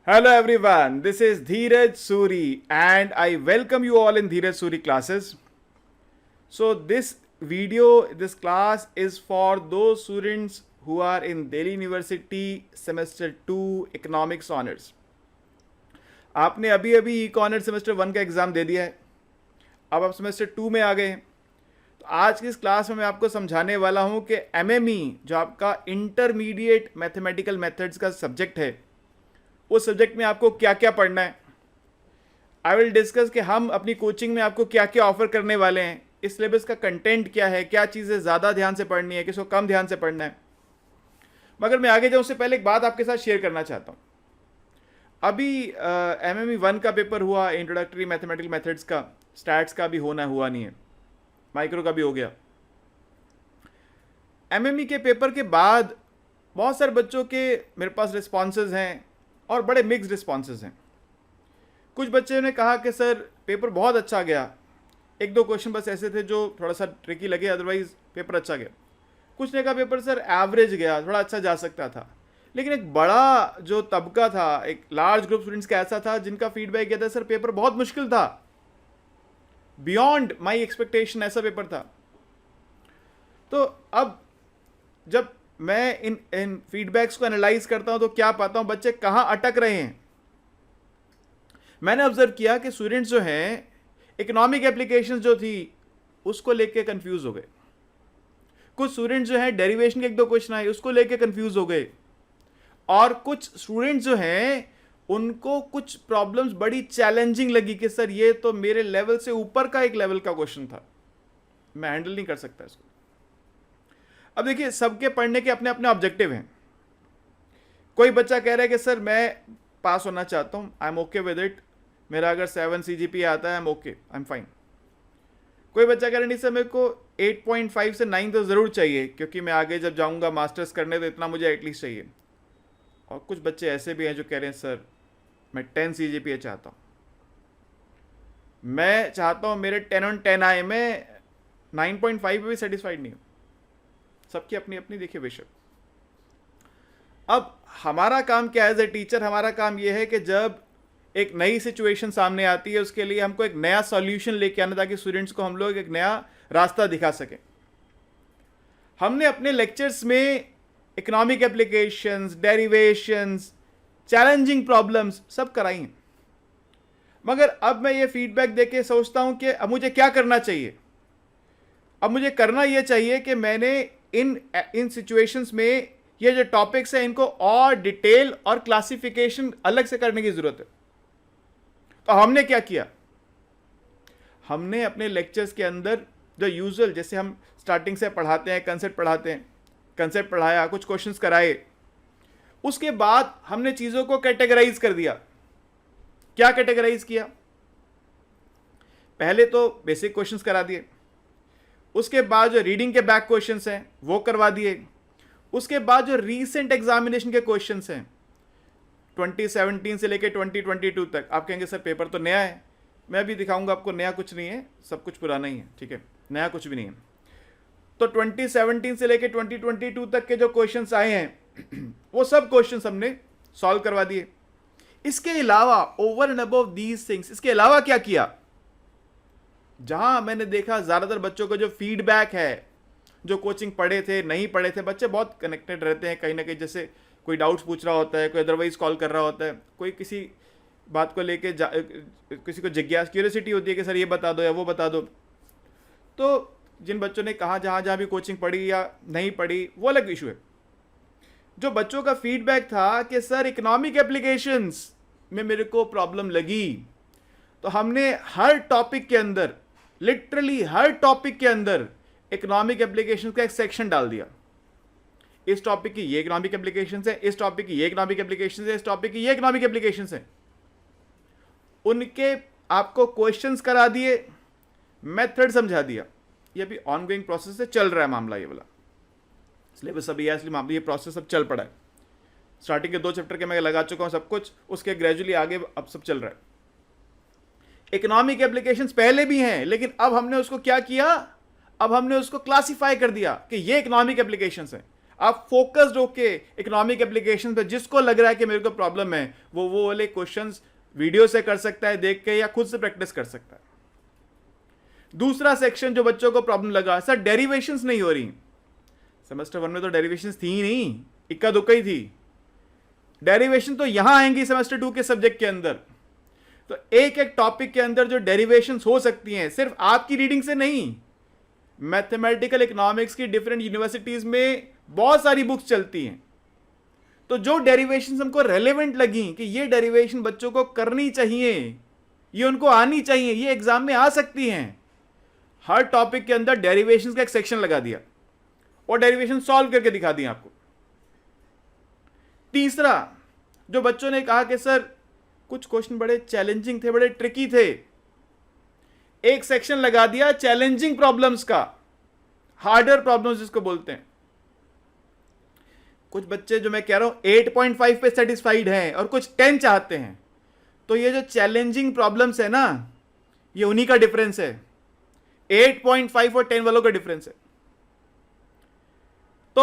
Hello everyone, this is Dheeraj Suri and I welcome you all in Dheeraj Suri classes. So this class is for those students who are in Delhi University semester 2 economics honors. आपने अभी अभी economics semester 1 का exam दे दिया है, अब आप semester 2 में आ गए हैं। तो आज की इस क्लास में मैं आपको समझाने वाला हूँ कि एमएमई जो आपका इंटरमीडिएट मैथमेटिकल मेथड्स का सब्जेक्ट है, उस सब्जेक्ट में आपको क्या क्या पढ़ना है। आई विल डिस्कस कि हम अपनी कोचिंग में आपको क्या क्या ऑफर करने वाले हैं, इस सिलेबस का कंटेंट क्या है, क्या चीज़ें ज़्यादा ध्यान से पढ़नी है, किसको कम ध्यान से पढ़ना है। मगर मैं आगे जाऊँ उससे पहले एक बात आपके साथ शेयर करना चाहता हूँ। अभी एमएमई 1 का पेपर हुआ, इंट्रोडक्टरी मैथमेटिकल मेथड्स का, स्टैट्स का भी हुआ नहीं है, माइक्रो का भी हो गया। एमएमई के पेपर के बाद बहुत सारे बच्चों के मेरे पास रिस्पॉन्सेज हैं और बड़े मिक्स्ड रिस्पॉन्सेज हैं। कुछ बच्चों ने कहा कि सर पेपर बहुत अच्छा गया, एक दो क्वेश्चन बस ऐसे थे जो थोड़ा सा ट्रिकी लगे, अदरवाइज पेपर अच्छा गया। कुछ ने कहा पेपर सर एवरेज गया, थोड़ा अच्छा जा सकता था। लेकिन एक बड़ा जो तबका था, एक लार्ज ग्रुप स्टूडेंट्स का ऐसा था जिनका फीडबैक किया था सर पेपर बहुत मुश्किल था, बियॉन्ड माई एक्सपेक्टेशन, ऐसा पेपर था। तो अब जब मैं इन फीडबैक्स को एनालाइज करता हूं तो क्या पाता हूं, बच्चे कहां अटक रहे हैं। मैंने ऑब्जर्व किया कि स्टूडेंट्स जो हैं इकोनॉमिक एप्लीकेशंस जो थी उसको लेके कंफ्यूज हो गए। कुछ स्टूडेंट्स जो हैं डेरिवेशन के एक दो क्वेश्चन आए उसको लेके कंफ्यूज हो गए, और कुछ स्टूडेंट्स जो हैं उनको कुछ प्रॉब्लम्स बड़ी चैलेंजिंग लगी कि सर ये तो मेरे लेवल से ऊपर का एक लेवल का क्वेश्चन था, मैं हैंडल नहीं कर सकता इसको। अब देखिए, सबके पढ़ने के अपने अपने ऑब्जेक्टिव हैं। कोई बच्चा कह रहा है कि सर मैं पास होना चाहता हूं, I am okay with it, मेरा अगर 7 CGPA आता है I am okay, I am fine. कोई बच्चा कह रहा है नहीं सर मेरे को 8.5 से 9 तो ज़रूर चाहिए, क्योंकि मैं आगे जब जाऊंगा मास्टर्स करने तो इतना मुझे एटलीस्ट चाहिए। और कुछ बच्चे ऐसे भी हैं जो कह रहे हैं सर मैं 10 CGPA चाहता हूँ, मैं चाहता हूँ मेरे 10 on 10 आए, मैं 9.5 पे भी सेटिस्फाइड नहीं हूँ। सबकी अपनी अपनी देखिए विषय। अब हमारा काम क्या है एज ए टीचर, हमारा काम यह है कि जब एक नई सिचुएशन सामने आती है उसके लिए हमको एक नया सॉल्यूशन लेके आना, ताकि स्टूडेंट्स को हम लोग एक नया रास्ता दिखा सकें। हमने अपने लेक्चर्स में economic applications, derivations, challenging problems सब कराई हैं। मगर अब मैं ये फीडबैक देके सोचता हूं कि अब मुझे क्या करना चाहिए। अब मुझे करना यह चाहिए कि मैंने इन सिचुएशंस में ये जो टॉपिक्स हैं इनको और डिटेल और क्लासिफिकेशन अलग से करने की जरूरत है। तो हमने क्या किया, हमने अपने लेक्चर्स के अंदर जो यूजुअल, जैसे हम स्टार्टिंग से पढ़ाते हैं, कंसेप्ट पढ़ाते हैं, कंसेप्ट पढ़ाया, कुछ क्वेश्चंस कराए, उसके बाद हमने चीजों को कैटेगराइज कर दिया। क्या कैटेगराइज किया, पहले तो बेसिक क्वेश्चंस करा दिए, उसके बाद जो रीडिंग के बैक क्वेश्चंस हैं वो करवा दिए, उसके बाद जो रीसेंट एग्जामिनेशन के क्वेश्चंस हैं 2017 से लेके 2022 तक। आप कहेंगे सर पेपर तो नया है, मैं भी दिखाऊंगा आपको नया कुछ नहीं है, सब कुछ पुराना ही है, ठीक है, नया कुछ भी नहीं है। तो 2017 से लेके 2022 तक के जो क्वेश्चंस आए हैं वो सब क्वेश्चंस हमने सॉल्व करवा दिए। इसके अलावा over and above these things, इसके अलावा क्या किया, जहां मैंने देखा ज्यादातर बच्चों का जो फीडबैक है, जो कोचिंग पढ़े थे नहीं पढ़े थे, बच्चे बहुत कनेक्टेड रहते हैं कहीं ना कहीं, जैसे कोई डाउट्स पूछ रहा होता है, कोई अदरवाइज कॉल कर रहा होता है, कोई किसी बात को लेके किसी को जिज्ञासा, क्यूरियोसिटी होती है कि सर ये बता दो या वो बता दो। तो जिन बच्चों ने कहा जहां भी कोचिंग पढ़ी या नहीं पढ़ी वो अलग इशू है। जो बच्चों का फीडबैक था कि सर इकोनॉमिक एप्लीकेशंस में मेरे को प्रॉब्लम लगी, तो हमने हर टॉपिक के अंदर, लिटरली हर टॉपिक के अंदर इकोनॉमिक एप्लीकेशंस का एक सेक्शन डाल दिया। इस टॉपिक की ये इकोनॉमिक एप्लीकेशंस है, इस टॉपिक की ये इकोनॉमिक एप्लीकेशंस है, इस टॉपिक की ये इकोनॉमिक एप्लीकेशंस है। उनके आपको क्वेश्चंस करा दिए, मेथड समझा दिया। ये भी ऑनगोइंग प्रोसेस से चल रहा है मामला, ये वाला सिलेबस अभी है, इसलिए मामला ये प्रोसेस अब चल पड़ा है। स्टार्टिंग के 2 चैप्टर के मैं लगा चुका हूं सब कुछ, उसके ग्रेजुअली आगे अब सब चल रहा है। इकोनॉमिक एप्लीकेशंस पहले भी हैं, लेकिन अब हमने उसको क्या किया, अब हमने उसको क्लासिफाई कर दिया कि ये इकोनॉमिक एप्लीकेशंस हैं। आप फोकस्ड होके इकोनॉमिक एप्लीकेशन पे, जिसको लग रहा है कि मेरे को प्रॉब्लम है, वो वाले क्वेश्चंस वीडियो से कर सकता है देख के, या खुद से प्रैक्टिस कर सकता है। दूसरा सेक्शन जो बच्चों को प्रॉब्लम लगा, सर डेरिवेशंस नहीं हो रही। सेमेस्टर 1 में तो डेरिवेशंस थी ही नहीं, इक्का दुक्का ही थी। डेरिवेशन तो यहां आएंगी सेमेस्टर 2 के सब्जेक्ट के अंदर। तो एक एक टॉपिक के अंदर जो डेरिवेशंस हो सकती हैं, सिर्फ आपकी रीडिंग से नहीं, मैथमेटिकल इकोनॉमिक्स की डिफरेंट यूनिवर्सिटीज में बहुत सारी बुक्स चलती हैं। तो जो डेरिवेशंस हमको रेलेवेंट लगी कि ये डेरिवेशन बच्चों को करनी चाहिए, ये उनको आनी चाहिए, ये एग्जाम में आ सकती हैं, हर टॉपिक के अंदर डेरिवेशंस का एक सेक्शन लगा दिया और डेरिवेशन सॉल्व करके दिखा दिया आपको। तीसरा, जो बच्चों ने कहा कि सर कुछ क्वेश्चन बड़े चैलेंजिंग थे, बड़े ट्रिकी थे, एक सेक्शन लगा दिया चैलेंजिंग प्रॉब्लम्स का, हार्डर प्रॉब्लम्स जिसको बोलते हैं। कुछ बच्चे, जो मैं कह रहा हूं 8.5 पे सेटिस्फाइड हैं और कुछ 10 चाहते हैं। तो ये जो चैलेंजिंग प्रॉब्लम्स है ना, ये उन्हीं का डिफरेंस है, 8.5 और 10 वालों का डिफरेंस है। तो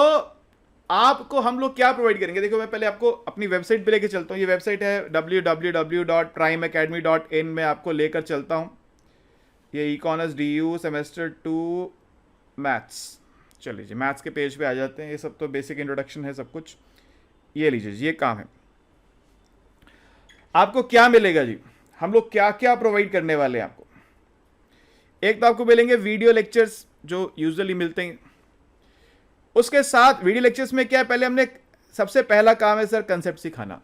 आपको हम लोग क्या प्रोवाइड करेंगे, देखो मैं पहले आपको अपनी वेबसाइट पे लेके चलता हूं। ये वेबसाइट है www.primeacademy.in में आपको लेकर चलता हूं। ये इकोनॉमिक्स DU सेमेस्टर 2 मैथ्स, चलिए जी मैथ्स के पेज पे आ जाते हैं। ये सब तो बेसिक इंट्रोडक्शन है सब कुछ। ये लीजिए, ये काम है। आपको क्या मिलेगा जी, हम लोग क्या क्या प्रोवाइड करने वाले हैं आपको। एक तो आपको मिलेंगे वीडियो लेक्चर्स जो यूजुअली मिलते हैं। उसके साथ वीडियो लेक्चर्स में क्या है, पहले हमने, सबसे पहला काम है सर कंसेप्ट सिखाना।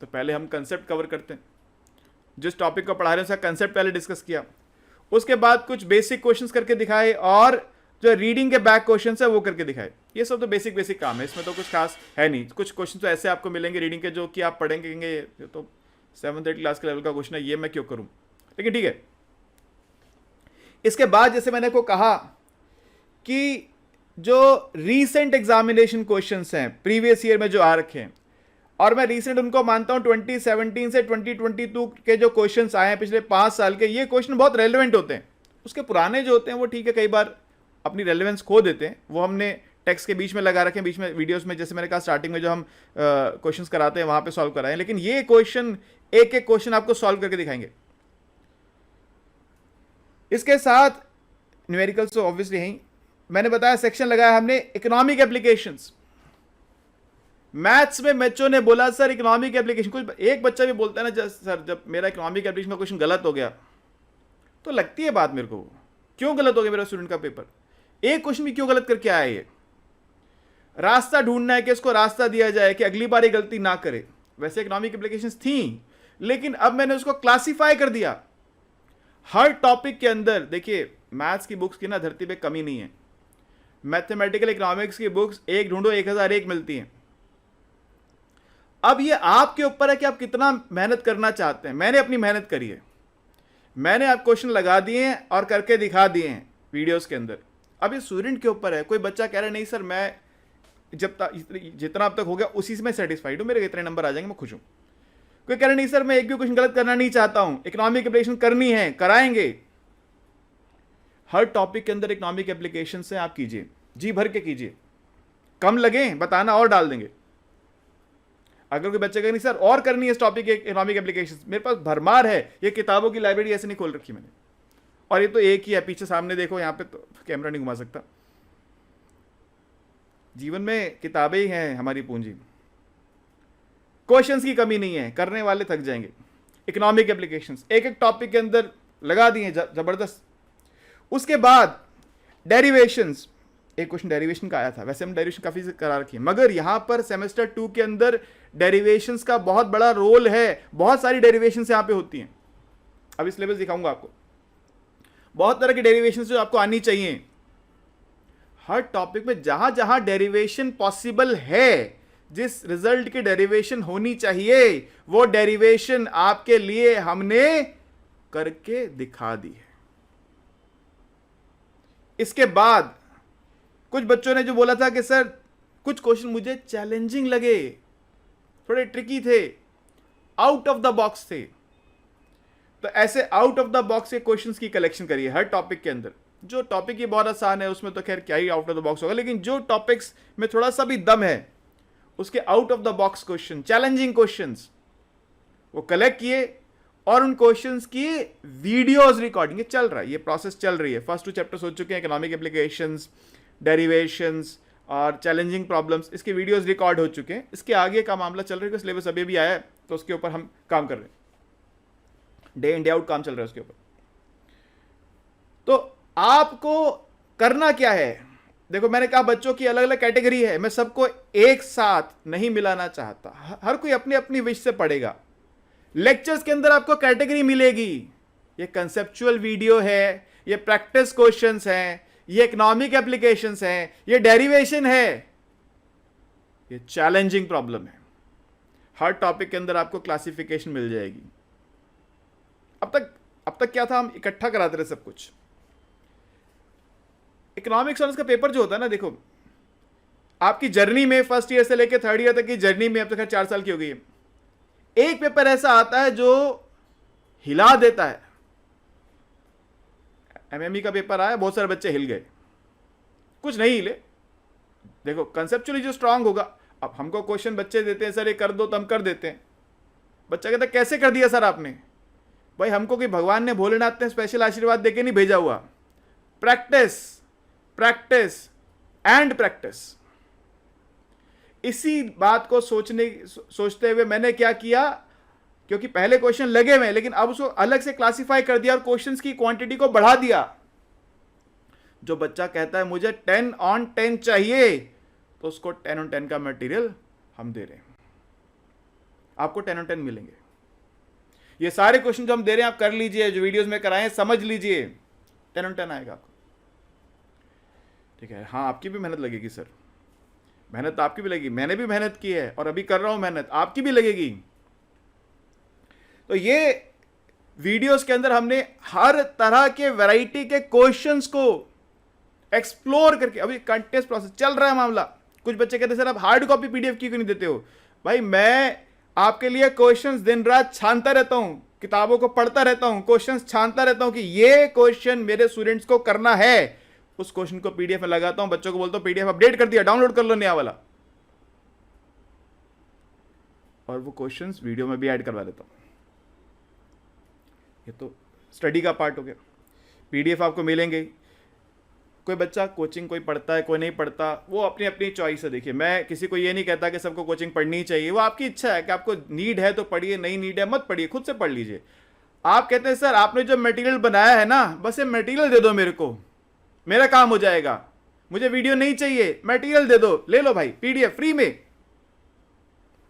तो पहले हम कंसेप्ट कवर करते हैं, जिस टॉपिक को पढ़ा रहे हैं उसका कंसेप्ट पहले डिस्कस किया। उसके बाद कुछ बेसिक क्वेश्चंस करके दिखाए और जो रीडिंग के बैक क्वेश्चंस है वो करके दिखाए। ये सब तो बेसिक काम है, इसमें तो कुछ खास है नहीं। कुछ क्वेश्चन तो ऐसे आपको मिलेंगे रीडिंग के जो कि आप पढ़ेंगे ये तो 7th-8th क्लास के लेवल का क्वेश्चन है, ये मैं क्यों करूं, लेकिन ठीक है। इसके बाद जैसे मैंने को कहा कि जो रीसेंट एग्जामिनेशन क्वेश्चंस हैं प्रीवियस ईयर में जो आ रखे हैं, और मैं रीसेंट उनको मानता हूं 2017 से 2022 के जो क्वेश्चंस आए हैं पिछले 5 साल के, ये क्वेश्चन बहुत रेलेवेंट होते हैं। उसके पुराने जो होते हैं वो ठीक है, कई बार अपनी रेलेवेंस खो देते हैं, वो हमने टेक्स्ट के बीच में लगा रखे हैं, बीच में वीडियोस में, जैसे मैंने कहा स्टार्टिंग में जो हम क्वेश्चंस कराते हैं वहां पे सॉल्व कराएं। लेकिन ये क्वेश्चन, एक एक क्वेश्चन आपको सॉल्व करके दिखाएंगे। इसके साथ न्यूमेरिकल्स तो ऑब्वियसली हैं, मैंने बताया सेक्शन लगाया हमने इकोनॉमिक एप्लीकेशंस। मैथ्स में बच्चों ने बोला सर इकोनॉमिक एप्लीकेशन, कुछ एक बच्चा भी बोलता है ना सर जब मेरा इकोनॉमिक एप्लीकेशन का क्वेश्चन गलत हो गया, तो लगती है बात मेरे को, क्यों गलत हो गया मेरा स्टूडेंट का पेपर, एक क्वेश्चन भी क्यों गलत करके आया ये। रास्ता ढूंढना है कि इसको रास्ता दिया जाए कि अगली बार ये गलती ना करे। वैसे इकोनॉमिक एप्लीकेशंस थी, लेकिन अब मैंने उसको क्लासिफाई कर दिया हर टॉपिक के अंदर। देखिए मैथ्स की बुक्स की ना धरती पे कमी नहीं है, मैथमेटिकल इकोनॉमिक्स की बुक्स एक ढूंढो 1001 मिलती हैं। अब ये आपके ऊपर है कि आप कितना मेहनत करना चाहते हैं। मैंने अपनी मेहनत करी है, मैंने आप क्वेश्चन लगा दिए हैं और करके दिखा दिए हैं वीडियोस के अंदर। अब ये स्टूडेंट के ऊपर है। कोई बच्चा कह रहा है नहीं सर मैं जब तक जितना अब तक हो गया उसी से मैं सेटिस्फाइड हूं, मेरे इतने नंबर आ जाएंगे मैं खुश हूं। कोई कह रहा नहीं सर मैं एक भी क्वेश्चन गलत करना नहीं चाहता हूं, इकोनॉमिक एप्लीकेशन करनी है, कराएंगे। हर टॉपिक के अंदर इकोनॉमिक एप्लीकेशन से आप कीजिए, जी भर के कीजिए, कम लगे बताना और डाल देंगे। अगर कोई बच्चे कहे नहीं सर और करनी है इस टॉपिक इकोनॉमिक एप्लीकेशन, मेरे पास भरमार है, ये किताबों की लाइब्रेरी ऐसे नहीं खोल रखी मैंने, और ये तो एक ही है, पीछे सामने देखो, यहां पे तो कैमरा नहीं घुमा सकता। जीवन में किताबें ही हैं हमारी पूंजी। क्वेश्चंस की कमी नहीं है, करने वाले थक जाएंगे। इकोनॉमिक एप्लीकेशंस एक एक टॉपिक के अंदर लगा दिए जबरदस्त। उसके बाद डेरिवेशंस, एक क्वेश्चन डेरिवेशन का आया था, वैसे हम डेरिवेशन काफी करा रखी है, मगर यहां पर सेमेस्टर 2 के अंदर डेरिवेशंस का बहुत बड़ा रोल है। बहुत सारी डेरिवेशंस यहां पे होती हैं, अभी सिलेबस दिखाऊंगा आपको। बहुत तरह की डेरिवेशंस जो आपको आनी चाहिए। हर टॉपिक में जहां जहां डेरिवेशन पॉसिबल है, जिस रिजल्ट की डेरिवेशन होनी चाहिए, वो डेरिवेशन आपके लिए हमने करके दिखा दी है। इसके बाद कुछ बच्चों ने जो बोला था कि सर कुछ क्वेश्चन मुझे चैलेंजिंग लगे, थोड़े ट्रिकी थे, आउट ऑफ द बॉक्स थे, तो ऐसे आउट ऑफ द बॉक्स के क्वेश्चंस की कलेक्शन करिए हर टॉपिक के अंदर। जो टॉपिक ये बहुत आसान है उसमें तो खैर क्या ही आउट ऑफ द बॉक्स होगा, लेकिन जो टॉपिक्स में थोड़ा सा भी दम है उसके out of the box question, challenging questions वो कलेक्ट किए और उन क्वेश्चंस की वीडियोस रिकॉर्डिंग, ये चल रहा है, ये प्रोसेस चल रही है। फर्स्ट 2 चैप्टर्स हो चुके हैं, इकोनॉमिक एप्लीकेशंस, डेरिवेशंस और चैलेंजिंग प्रॉब्लम्स, इसके वीडियोस रिकॉर्ड हो चुके हैं। इसके आगे का मामला चल रहा है, सिलेबस अभी भी आया है तो उसके ऊपर हम काम कर रहे हैं, डे इन डे आउट काम चल रहा है उसके ऊपर। तो आपको करना क्या है, देखो मैंने कहा बच्चों की अलग अलग कैटेगरी है, मैं सबको एक साथ नहीं मिलाना चाहता, हर कोई अपनी अपनी विश से पढ़ेगा। लेक्चर्स के अंदर आपको कैटेगरी मिलेगी, ये कंसेप्चुअल वीडियो है, ये प्रैक्टिस क्वेश्चंस हैं, ये इकोनॉमिक एप्लीकेशंस हैं, ये डेरिवेशन है, ये चैलेंजिंग प्रॉब्लम है। हर टॉपिक के अंदर आपको क्लासिफिकेशन मिल जाएगी। अब तक क्या था, हम इकट्ठा कराते रहे सब कुछ। इकोनॉमिक्स ऑनर्स का पेपर जो होता है ना, देखो आपकी जर्नी में फर्स्ट ईयर से लेकर थर्ड ईयर तक की जर्नी में, अब तक 4 साल की हो गई है, एक पेपर ऐसा आता है जो हिला देता है। एमएमई का पेपर आया, बहुत सारे बच्चे हिल गए, कुछ नहीं हिले। देखो कंसेप्चुअली जो स्ट्रांग होगा, अब हमको क्वेश्चन बच्चे देते हैं, सर ये कर दो तो हम कर देते हैं। बच्चा कहता है कैसे कर दिया सर आपने? भाई हमको कि भगवान ने भोलेनाथ ने स्पेशल आशीर्वाद देके नहीं भेजा हुआ। प्रैक्टिस प्रैक्टिस एंड प्रैक्टिस, इसी बात को सोचते हुए मैंने क्या किया, क्योंकि पहले क्वेश्चन लगे हुए लेकिन अब उसको अलग से क्लासिफाई कर दिया और क्वेश्चंस की क्वांटिटी को बढ़ा दिया। जो बच्चा कहता है मुझे 10 on 10 चाहिए, तो उसको 10 on 10 का मटेरियल हम दे रहे हैं, आपको 10 on 10 मिलेंगे। ये सारे क्वेश्चन जो हम दे रहे हैं आप कर लीजिए, जो वीडियोस में कराए समझ लीजिए, 10 on 10 आएगा आपको। ठीक है, हाँ आपकी भी मेहनत लगेगी सर, मेहनत आपकी भी लगेगी, मैंने भी मेहनत की है और अभी कर रहा हूं मेहनत, आपकी भी लगेगी। तो ये वीडियोस के अंदर हमने हर तरह के वैरायटी के क्वेश्चंस को एक्सप्लोर करके, अभी कंटेस्ट प्रोसेस चल रहा है मामला। कुछ बच्चे कहते हैं सर आप हार्ड कॉपी पीडीएफ की क्यों नहीं देते हो? भाई मैं आपके लिए क्वेश्चंस दिन रात छानता रहता हूं, किताबों को पढ़ता रहता हूं, क्वेश्चंस छानता रहता हूं कि ये क्वेश्चन मेरे स्टूडेंट्स को करना है। उस क्वेश्चन को पीडीएफ में लगाता हूं, बच्चों को बोलता हूं पीडीएफ अपडेट कर दिया, डाउनलोड कर लो नया वाला, और वो क्वेश्चंस वीडियो में भी ऐड करवा देता हूं। ये तो स्टडी का पार्ट हो गया। पीडीएफ आपको मिलेंगे। कोई बच्चा कोचिंग कोई पढ़ता है, कोई नहीं पढ़ता, वो अपनी अपनी चॉइस है। देखिए मैं किसी को ये नहीं कहता कि सबको कोचिंग पढ़नी चाहिए, वो आपकी इच्छा है कि आपको नीड है तो पढ़िए, नहीं नीड है मत पढ़िए, खुद से पढ़ लीजिए। आप कहते हैं सर आपने जो मटेरियल बनाया है ना, बस ये मटेरियल दे दो मेरे को, मेरा काम हो जाएगा, मुझे वीडियो नहीं चाहिए, मटेरियल दे दो, ले लो भाई पीडीएफ फ्री में,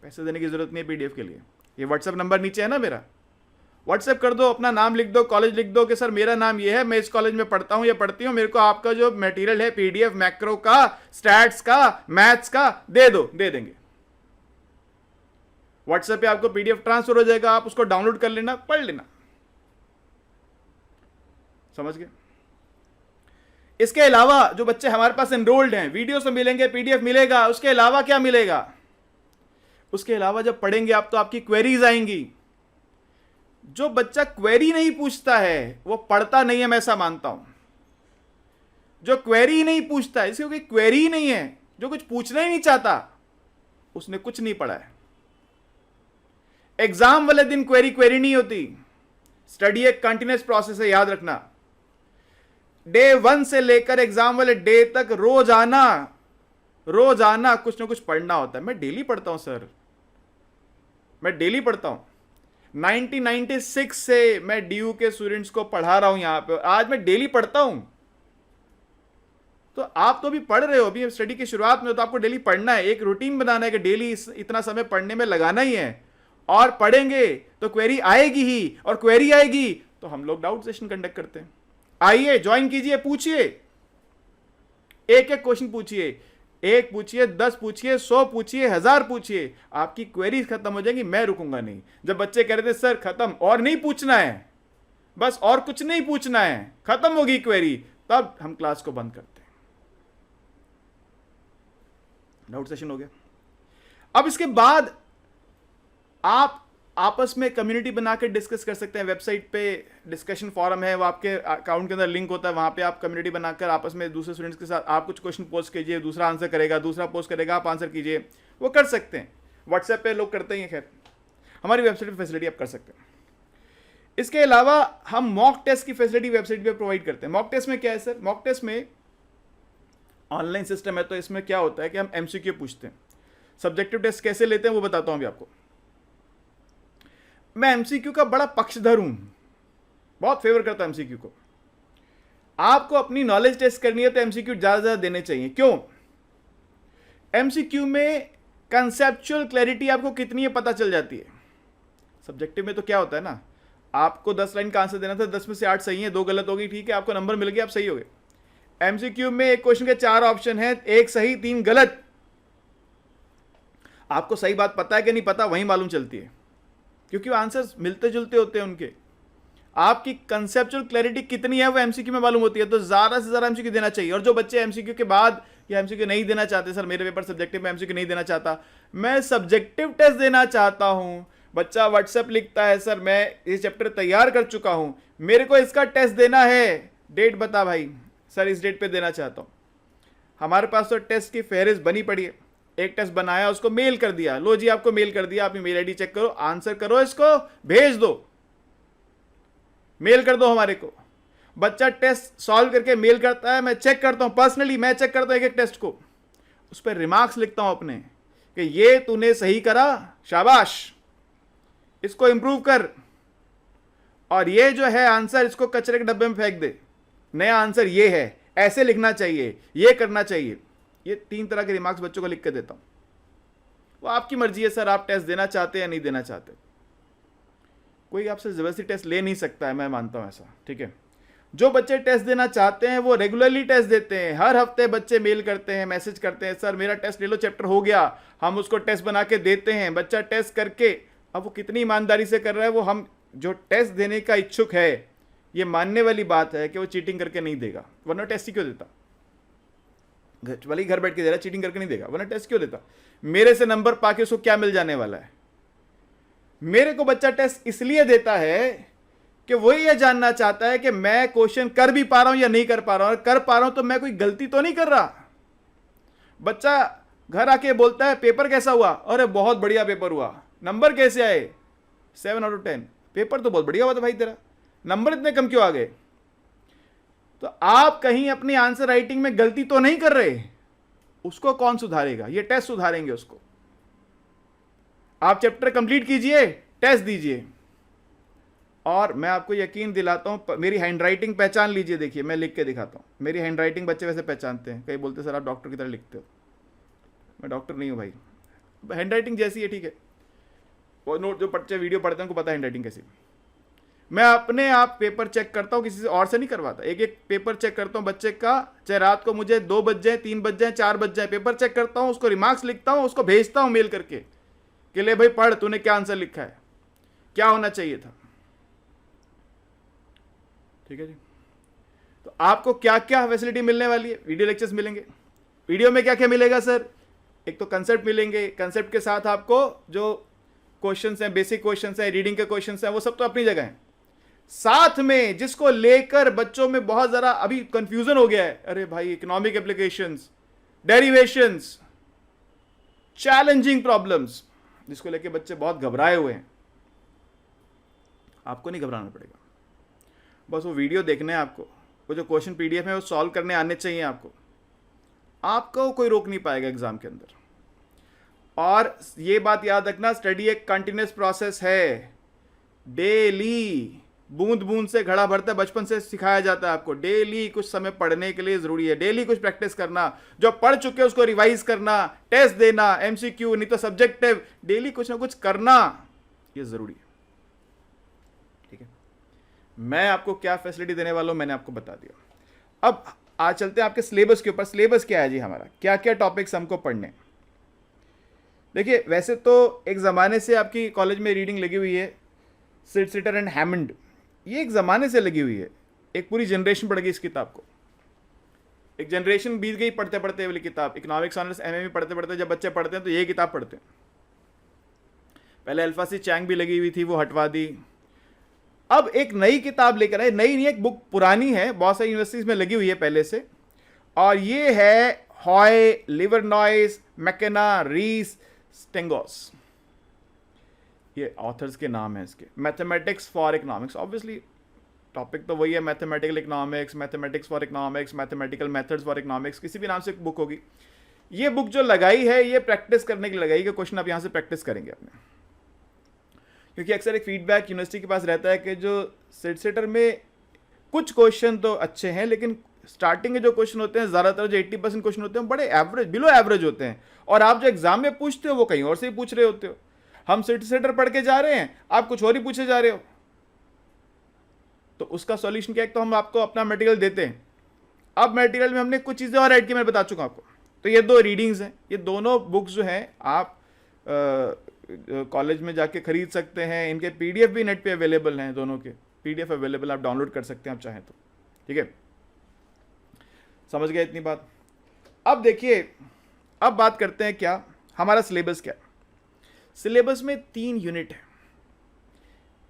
पैसे देने की जरूरत नहीं है पीडीएफ के लिए। ये व्हाट्सएप नंबर नीचे है ना मेरा, व्हाट्सएप कर दो, अपना नाम लिख दो, कॉलेज लिख दो कि सर मेरा नाम ये है, मैं इस कॉलेज में पढ़ता हूं या पढ़ती हूं, मेरे को आपका जो मटेरियल है पीडीएफ मैक्रो का, स्टैट्स का, मैथ्स का दे दो, दे देंगे। व्हाट्सएप पे आपको पीडीएफ ट्रांसफर हो जाएगा, आप उसको डाउनलोड कर लेना, पढ़ लेना। समझ गए? इसके अलावा जो बच्चे हमारे पास एनरोल्ड हैं, वीडियो से मिलेंगे, पीडीएफ मिलेगा, उसके अलावा क्या मिलेगा? उसके अलावा जब पढ़ेंगे आप तो आपकी क्वेरीज आएंगी। जो बच्चा क्वेरी नहीं पूछता है वो पढ़ता नहीं है, मैं ऐसा मानता हूं। जो क्वेरी नहीं पूछता है, इसकी कोई क्वेरी नहीं है, जो कुछ पूछना ही नहीं चाहता, उसने कुछ नहीं पढ़ा है। एग्जाम वाले दिन क्वेरी क्वेरी नहीं होती। स्टडी एक कंटिन्यूअस प्रोसेस है, याद रखना। डे 1 से लेकर एग्जाम वाले डे तक रोजाना कुछ ना कुछ पढ़ना होता है। मैं डेली पढ़ता हूं सर, मैं डेली पढ़ता हूं। 1996 से मैं डीयू के स्टूडेंट्स को पढ़ा रहा हूं यहां पे, आज मैं डेली पढ़ता हूं। तो आप तो भी पढ़ रहे हो, अभी स्टडी की शुरुआत में हो, तो आपको डेली पढ़ना है। एक रूटीन बनाना है कि डेली इतना समय पढ़ने में लगाना ही है, और पढ़ेंगे तो क्वेरी आएगी ही, और क्वेरी आएगी तो हम लोग डाउट सेशन कंडक्ट करते हैं। आइए ज्वाइन कीजिए, पूछिए, एक एक क्वेश्चन पूछिए, 1 पूछिए, 10 पूछिए, 100 पूछिए, 1000 पूछिए, आपकी क्वेरीज खत्म हो जाएंगी, मैं रुकूंगा नहीं। जब बच्चे कह रहे थे सर खत्म, और नहीं पूछना है, बस और कुछ नहीं पूछना है, खत्म होगी क्वेरी, तब हम क्लास को बंद करते हैं। डाउट सेशन हो गया। अब इसके बाद आप आपस में कम्युनिटी बना के डिस्कस कर सकते हैं। वेबसाइट पे डिस्कशन फॉरम है, वो आपके अकाउंट के अंदर लिंक होता है, वहाँ पे आप कम्युनिटी बनाकर आपस में दूसरे स्टूडेंट्स के साथ आप कुछ क्वेश्चन पोस्ट कीजिए, दूसरा आंसर करेगा, दूसरा पोस्ट करेगा, आप आंसर कीजिए, वो कर सकते हैं। व्हाट्सएप पे लोग करते हैं, खैर हमारी वेबसाइट पर फैसिलिटी आप कर सकते हैं। इसके अलावा हम मॉक टेस्ट की फैसिलिटी वेबसाइट पे प्रोवाइड करते हैं। मॉक टेस्ट में क्या है सर? मॉक टेस्ट में ऑनलाइन सिस्टम है, तो इसमें क्या होता है कि हम एमसीक्यू पूछते हैं। सब्जेक्टिव टेस्ट कैसे लेते हैं वो बताता हूं अभी आपको। मैं एमसीक्यू का बड़ा पक्षधर हूं, बहुत फेवर करता हूं एमसीक्यू को। आपको अपनी नॉलेज टेस्ट करनी है तो एमसीक्यू ज्यादा से ज्यादा देने चाहिए। क्यों? एमसीक्यू में कंसेप्चुअल क्लैरिटी आपको कितनी है पता चल जाती है। सब्जेक्टिव में तो क्या होता है ना, आपको 10 लाइन का आंसर देना था, 10 में से 8 सही है, 2 गलत होगी, ठीक है, आपको नंबर मिल गया, आप सही हो गए। एमसीक्यू में एक क्वेश्चन के 4 ऑप्शन है, 1 सही 3 गलत। आपको सही बात पता है कि नहीं पता वही मालूम चलती है, क्योंकि वो आंसर्स मिलते जुलते होते हैं उनके। आपकी कंसेप्चुअल क्लैरिटी कितनी है वो एमसीक्यू में मालूम होती है। तो ज्यादा से ज्यादा एमसीक्यू देना चाहिए। और जो बच्चे एमसीक्यू के बाद या एमसीक्यू नहीं देना चाहते, सर मेरे पेपर सब्जेक्टिव में एमसीक्यू नहीं देना चाहता, मैं सब्जेक्टिव टेस्ट देना चाहता हूं, बच्चा व्हाट्सएप लिखता है, सर मैं ये चैप्टर तैयार कर चुका हूं, मेरे को इसका टेस्ट देना है, डेट बता भाई, सर इस डेट पे देना चाहता हूं। हमारे पास तो टेस्ट की फेहरिस्त बनी पड़ी है। एक टेस्ट बनाया, उसको मेल कर दिया, लो जी आपको मेल कर दिया, आप मेल आईडी चेक करो, आंसर करो, इसको भेज दो, मेल कर दो हमारे को। बच्चा टेस्ट सॉल्व करके मेल करता है, मैं चेक करता हूं, पर्सनली मैं चेक करता हूं एक एक टेस्ट को, उस पर रिमार्क्स लिखता हूं अपने कि ये तूने सही करा, शाबाश, इसको इंप्रूव कर, और ये जो है आंसर इसको कचरे के डब्बे में फेंक दे, नया आंसर ये है, ऐसे लिखना चाहिए, ये करना चाहिए। ये 3 तरह के रिमार्क्स बच्चों को लिख के देता हूं। वो आपकी मर्जी है सर, आप टेस्ट देना चाहते हैं या नहीं देना चाहते। कोई आपसे जबरदस्ती टेस्ट ले नहीं सकता है, मैं मानता हूं ऐसा, ठीक है। जो बच्चे टेस्ट देना चाहते हैं वो रेगुलरली टेस्ट देते हैं। हर हफ्ते बच्चे मेल करते हैं, मैसेज करते हैं, सर मेरा टेस्ट ले लो, चैप्टर हो गया, हम उसको टेस्ट बना के देते हैं। बच्चा टेस्ट करके, अब वो कितनी ईमानदारी से कर रहा है, वो हम जो टेस्ट देने का इच्छुक है, ये मानने वाली बात है कि वो चीटिंग करके नहीं देगा, वरना टेस्ट ही क्यों देता। भले ही घर बैठ के दे रहा, चीटिंग करके नहीं देगा, वरना टेस्ट क्यों देता। मेरे से नंबर पाके उसको क्या मिल जाने वाला है। मेरे को बच्चा टेस्ट इसलिए देता है कि वही ये जानना चाहता है कि मैं क्वेश्चन कर भी पा रहा हूं या नहीं कर पा रहा हूं, और कर पा रहा हूं तो मैं कोई गलती तो नहीं कर रहा। बच्चा घर आके बोलता है पेपर कैसा हुआ, अरे बहुत बढ़िया पेपर हुआ, नंबर कैसे आए, 7 out of 10, पेपर तो बहुत बढ़िया हुआ था भाई तेरा, नंबर इतने कम क्यों आ गए। तो आप कहीं अपनी आंसर राइटिंग में गलती तो नहीं कर रहे, उसको कौन सुधारेगा, ये टेस्ट सुधारेंगे उसको। आप चैप्टर कंप्लीट कीजिए, टेस्ट दीजिए, और मैं आपको यकीन दिलाता हूं, मेरी हैंडराइटिंग पहचान लीजिए, देखिए मैं लिख के दिखाता हूं, मेरी हैंडराइटिंग बच्चे वैसे पहचानते हैं। कई बोलते सर आप डॉक्टर की तरह लिखते हो, मैं डॉक्टर नहीं हूं भाई, हैंडराइटिंग जैसी है, ठीक है। वो नोट जो बच्चे वीडियो पढ़ते हैं उनको पता है हैंडराइटिंग कैसी। मैं अपने आप पेपर चेक करता हूं, किसी से और से नहीं करवाता। एक एक पेपर चेक करता हूं बच्चे का, चाहे रात को मुझे 2 बज जाए, 3 बज जाए, 4 बज जाए, पेपर चेक करता हूं, उसको रिमार्क्स लिखता हूं, उसको भेजता हूं मेल करके कि ले भाई पढ़, तूने क्या आंसर लिखा है, क्या होना चाहिए था, ठीक है जी। तो आपको क्या क्या फैसिलिटी मिलने वाली है, वीडियो लेक्चर्स मिलेंगे। वीडियो में क्या क्या मिलेगा सर, एक तो कंसेप्ट मिलेंगे, कंसेप्ट के साथ आपको जो क्वेश्चंस हैं, बेसिक क्वेश्चंस हैं, रीडिंग के क्वेश्चंस हैं, वो सब तो अपनी जगह हैं। साथ में जिसको लेकर बच्चों में बहुत जरा अभी कंफ्यूजन हो गया है, अरे भाई economic applications, derivations, challenging problems, जिसको लेकर बच्चे बहुत घबराए हुए हैं, आपको नहीं घबराना पड़ेगा, बस वो वीडियो देखना है आपको, वो जो क्वेश्चन पीडीएफ है वो सॉल्व करने आने चाहिए आपको, आपको कोई रोक नहीं पाएगा एग्जाम के अंदर। और ये बात याद रखना, स्टडी एक कंटिन्यूस प्रोसेस है, डेली बूंद बूंद से घड़ा भरता है, बचपन से सिखाया जाता है आपको, डेली कुछ समय पढ़ने के लिए जरूरी है, डेली कुछ प्रैक्टिस करना, जो पढ़ चुके हैं उसको रिवाइज करना, टेस्ट देना, एमसीक्यू नहीं तो सब्जेक्टिव, डेली कुछ ना कुछ करना, ये जरूरी है, ठीक है। मैं आपको क्या फैसिलिटी देने वाला हूं मैंने आपको बता दिया। अब आज चलते हैं आपके सिलेबस के ऊपर। सिलेबस क्या है जी हमारा, क्या क्या टॉपिक्स हमको पढ़ने। देखिए वैसे तो एक ज़माने से आपकी कॉलेज में रीडिंग लगी हुई है, सिट सिटर एंड हैमंड, ये एक ज़माने से लगी हुई है, एक पूरी जनरेशन पढ़ गई इस किताब को, एक जनरेशन बीत गई पढ़ते पढ़ते ये वाली किताब। इकोनॉमिक्स ऑनर्स एमए में पढ़ते पढ़ते जब बच्चे पढ़ते हैं तो ये किताब पढ़ते हैं। पहले अल्फा सी चैंग भी लगी हुई थी, वो हटवा दी। अब एक नई किताब लेकर आए, नई नहीं, एक बुक पुरानी है, बहुत सारी यूनिवर्सिटीज में लगी हुई है पहले से, और ये है हॉय, लिवरनॉइस, मैकेना, रीस, स्टेंगोस, ये ऑथर्स के नाम है इसके। Mathematics for economics, obviously topic तो वही है, mathematical economics, mathematics for economics, mathematical methods for economics, किसी भी नाम से बुक होगी। ये बुक जो लगाई है ये प्रैक्टिस करने के लिए लगाई, कि क्वेश्चन आप यहाँ से प्रैक्टिस करेंगे अपने, क्योंकि अक्सर एक फीडबैक यूनिवर्सिटी के पास रहता है कि जो सेटर में कुछ क्वेश्चन तो अच्छे हैं, लेकिन स्टार्टिंग के जो क्वेश्चन होते हैं, ज़्यादातर जो 80% क्वेश्चन होते हैं बड़े एवरेज, बिलो एवरेज होते हैं, और आप जो एग्जाम में पूछते हो वो कहीं और से ही पूछ रहे होते हो। हम सेटर पढ़ के जा रहे हैं, आप कुछ और ही पूछे जा रहे हो। तो उसका सॉल्यूशन क्या है, तो हम आपको अपना मटेरियल देते हैं। अब मटेरियल में हमने कुछ चीज़ें और ऐड की, मैं बता चुका आपको। तो ये 2 रीडिंग्स हैं, ये दोनों बुक्स जो हैं आप कॉलेज में जाके खरीद सकते हैं। इनके पीडीएफ भी नेट पे अवेलेबल हैं, दोनों के पीडीएफ अवेलेबल, आप डाउनलोड कर सकते हैं आप चाहें तो। ठीक है, समझ गए इतनी बात। अब देखिए, अब बात करते हैं क्या हमारा सिलेबस क्या है। सिलेबस में 3 यूनिट है।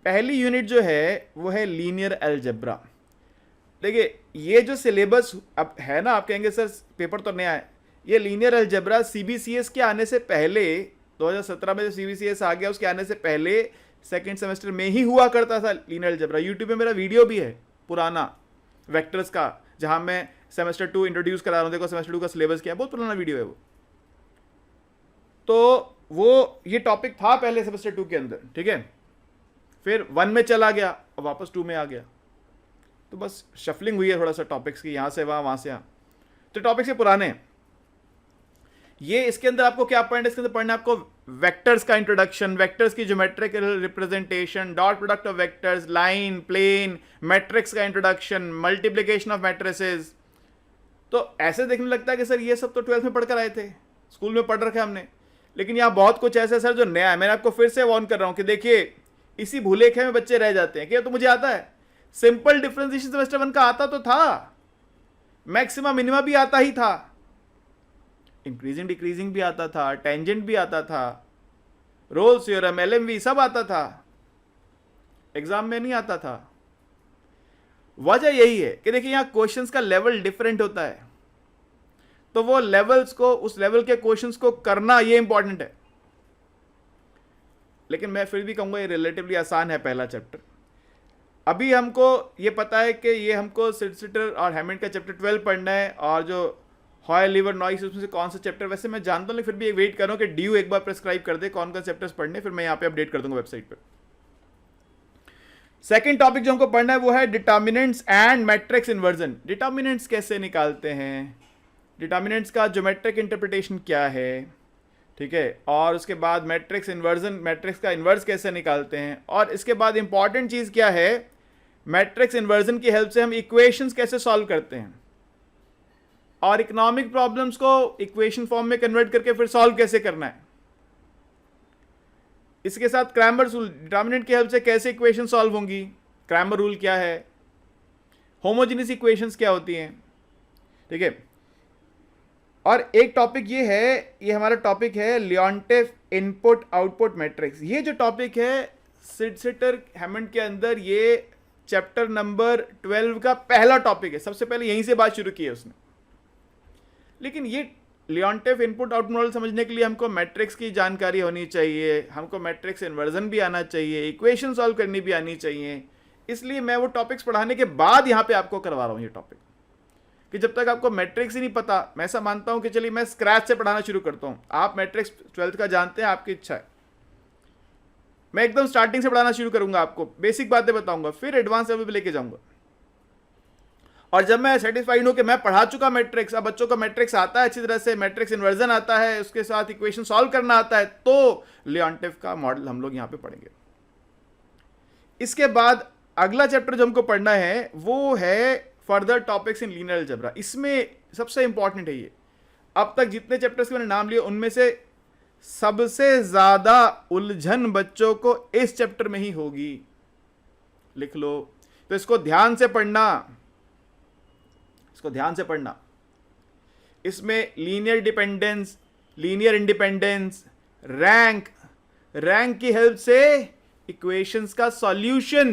पहली यूनिट जो है वो है लीनियर अलजेब्रा। देखिए ये जो सिलेबस अब है ना, आप कहेंगे सर पेपर तो नया है, ये लीनियर अलजेब्रा सीबीसीएस के आने से पहले 2017 में जो सीबीसीएस आ गया उसके आने से पहले सेकंड सेमेस्टर में ही हुआ करता था लीनियर अलजेब्रा। यूट्यूब पे मेरा वीडियो भी है पुराना वेक्टर्स का, जहां मैं सेमेस्टर 2 इंट्रोड्यूस करा रहा हूँ। देखो सेमेस्टर 2 का सिलेबस क्या है, बहुत पुराना वीडियो है वो। तो वो ये टॉपिक था पहले सेमेस्टर 2 के अंदर, ठीक है, फिर 1 में चला गया और वापस 2 में आ गया। तो बस शफलिंग हुई है थोड़ा सा टॉपिक्स की, यहाँ से वहाँ से यहाँ। तो टॉपिक्स ये पुराने हैं। ये इसके अंदर आपको क्या पढ़ना है, इसके अंदर पढ़ना है आपको वेक्टर्स का इंट्रोडक्शन, वेक्टर्स की geometrical representation, dot product of vectors, line, plane, matrix का इंट्रोडक्शन, मल्टीप्लिकेशन ऑफ मैट्रिसेस। तो ऐसे देखने लगता है कि सर ये सब तो 12th में पढ़कर आए थे, स्कूल में पढ़ रखे हमने, लेकिन यहाँ बहुत कुछ ऐसा सर जो नया है। मैंने आपको फिर से वार्न कर रहा हूँ कि देखिए इसी भूलेखे में बच्चे रह जाते हैं कि तो मुझे आता है। सिंपल डिफरेंशिएशन सेमेस्टर 1 का आता तो था, मैक्सिमा मिनिमा भी आता ही था, इंक्रीजिंग डिक्रीजिंग भी आता था, टेंजेंट भी आता था, रोल्स थ्योरम, एलएमवी सब आता था, एग्जाम में नहीं आता था। वजह यही है कि देखिए यहाँ क्वेश्चंस का लेवल डिफरेंट होता है, तो वो लेवल्स को, उस लेवल के क्वेश्चंस को करना ये इंपॉर्टेंट है। लेकिन मैं फिर भी कहूंगा ये रिलेटिवली आसान है पहला चैप्टर। अभी हमको ये पता है कि ये हमको सिटर और हैमिल्टन का चैप्टर 12 पढ़ना है, और जो हॉय, लिवरनॉइस उसमें से कौन सा चैप्टर, वैसे मैं जानता हूँ, लेकिन फिर भी एक वेट कर रहा हूँ कि ड्यू एक बार प्रेस्क्राइब कर दे कौन कौन चैप्टर्स पढ़ने, फिर मैं यहाँ पे अपडेट कर दूंगा वेबसाइट पर। सेकंड टॉपिक जो हमको पढ़ना है वो है determinants and matrix inversion. Determinants कैसे निकालते हैं, डिटर्मिनेंट्स का ज्योमेट्रिक इंटरप्रिटेशन क्या है, ठीक है, और उसके बाद मैट्रिक्स इन्वर्जन, मैट्रिक्स का इन्वर्स कैसे निकालते हैं, और इसके बाद इंपॉर्टेंट चीज़ क्या है, मैट्रिक्स इन्वर्जन की हेल्प से हम इक्वेशंस कैसे सॉल्व करते हैं, और इकोनॉमिक प्रॉब्लम्स को इक्वेशन फॉर्म में कन्वर्ट करके फिर सॉल्व कैसे करना है। इसके साथ क्रैमर रूल, डिटर्मिनेंट की हेल्प से कैसे इक्वेशन सॉल्व होंगी, क्रैमर रूल क्या है, होमोजेनियस इक्वेशंस क्या होती हैं, ठीक है। और एक टॉपिक ये है, ये हमारा टॉपिक है लियोंटेफ इनपुट आउटपुट मैट्रिक्स। ये जो टॉपिक है सिटर हैमंड के अंदर ये चैप्टर नंबर 12 का पहला टॉपिक है, सबसे पहले यहीं से बात शुरू की है उसने। लेकिन ये लियोंटेफ इनपुट आउटपुट मॉडल समझने के लिए हमको मैट्रिक्स की जानकारी होनी चाहिए, हमको मैट्रिक्स इन्वर्जन भी आना चाहिए, इक्वेशन सॉल्व करनी भी आनी चाहिए। इसलिए मैं वो टॉपिक्स पढ़ाने के बाद यहाँ पे आपको करवा रहा हूँ ये टॉपिक, कि जब तक आपको मैट्रिक्स ही नहीं पता, मैं ऐसा मानता हूँ कि चलिए मैं स्क्रैच से पढ़ाना शुरू करता हूँ। आप मैट्रिक्स 12th का जानते हैं, आपकी इच्छा है, मैं एकदम स्टार्टिंग से पढ़ाना शुरू करूंगा, आपको बेसिक बातें बताऊंगा, फिर एडवांस लेवल पे लेके जाऊंगा। और जब मैं सेटिस्फाइड हूं कि मैं पढ़ा चुका मैट्रिक्स, अब बच्चों को मैट्रिक्स आता है अच्छी तरह से, मैट्रिक्स इन्वर्जन आता है, उसके साथ इक्वेशन सॉल्व करना आता है, तो लियोंटेफ का मॉडल हम लोग यहां पे पढ़ेंगे। इसके बाद अगला चैप्टर जो हमको पढ़ना है वो है further topics in linear algebra. इसमें सबसे इंपॉर्टेंट है ये, अब तक जितने चैप्टर्स के मैंने नाम लिए उनमें से सबसे ज्यादा उलझन बच्चों को इस चैप्टर में ही होगी, लिख लो। तो इसको ध्यान से पढ़ना, इसको ध्यान से पढ़ना। इसमें linear dependence, linear independence, rank, rank की हेल्प से इक्वेशंस का solution,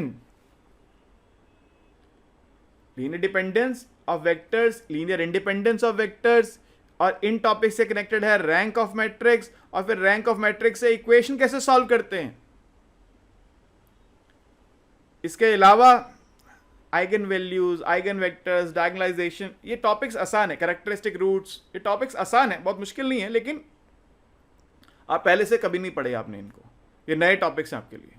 linear dependence of vectors, linear independence of vectors, और इन टॉपिक से कनेक्टेड है रैंक ऑफ मैट्रिक्स, और फिर रैंक ऑफ मैट्रिक्स से इक्वेशन कैसे सॉल्व करते हैं। इसके अलावा आइगन वैल्यूज, आइगन वेक्टर्स, डायगोनलाइजेशन, ये टॉपिक्स आसान है। कैरेक्टरिस्टिक रूट्स, ये टॉपिक्स आसान है, बहुत मुश्किल नहीं है, लेकिन आप पहले से कभी नहीं पढ़े आपने इनको, ये नए टॉपिक्स हैं आपके लिए।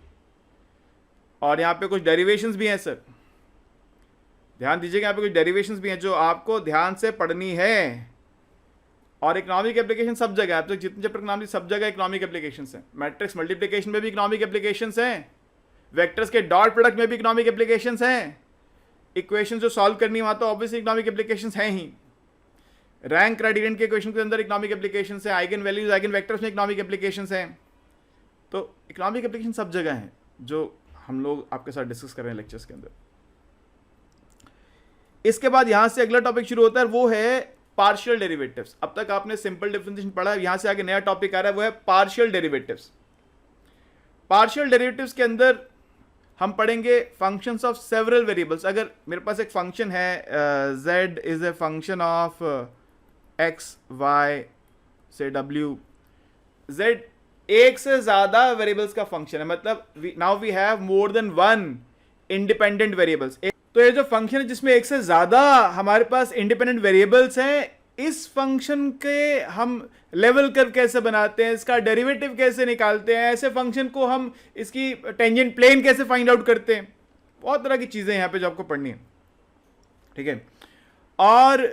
और यहाँ पे कुछ डेरिवेशंस भी हैं सर, ध्यान दीजिएगा, यहाँ पे कुछ डेरिवेशंस भी हैं जो आपको ध्यान से पढ़नी है। और इकोनॉमिक एप्लीकेशन सब जगह, आप तो जितने चैप्टर का नाम सब जगह इकोनॉमिक एप्लीकेशंस हैं। मैट्रिक्स मल्टीप्लिकेशन में भी इकोनॉमिक एप्लीकेशंस हैं, वेक्टर्स के डॉट प्रोडक्ट में भी इकोनॉमिक एप्लीकेशंस हैं, इक्वेशन जो सॉल्व करनी है वहाँ तो ऑब्वियसली इकोनॉमिक एप्लीकेशंस हैं ही। रैंक क्राइटेरियन के इक्वेशन के अंदर इकोनॉमिक एप्लीकेशंस हैं, आइगन वैल्यूज, आइगन वेक्टर्स में इकोनॉमिक एप्लीकेशंस हैं। तो इकोनॉमिक एप्लीकेशन सब जगह हैं जो हम लोग आपके साथ डिस्कस कर रहे हैं लेक्चर्स के अंदर। इसके बाद यहां से अगला टॉपिक शुरू होता है, वो है पार्शियल डेरिवेटिव्स। अब तक आपने सिंपल डिफरेंशिएशन पढ़ा है, यहां से आगे नया टॉपिक आ रहा है, वो है पार्शियल डेरिवेटिव्स। पार्शियल डेरिवेटिव्स के अंदर हम पढ़ेंगे फंक्शंस ऑफ सेवरल वेरिएबल्स। अगर मेरे पास एक फंक्शन है z is a function of x y से w, z एक से ज्यादा वेरिएबल्स का फंक्शन है, मतलब now we have more than one independent variables. तो ये जो फंक्शन है जिसमें एक से ज्यादा हमारे पास इंडिपेंडेंट वेरिएबल्स हैं, इस फंक्शन के हम लेवल कर्व कैसे बनाते हैं, इसका डेरिवेटिव कैसे निकालते हैं, ऐसे फंक्शन को हम इसकी टेंजेंट प्लेन कैसे फाइंड आउट करते हैं, बहुत तरह की चीजें यहाँ पे जो आपको पढ़नी है, ठीक है। और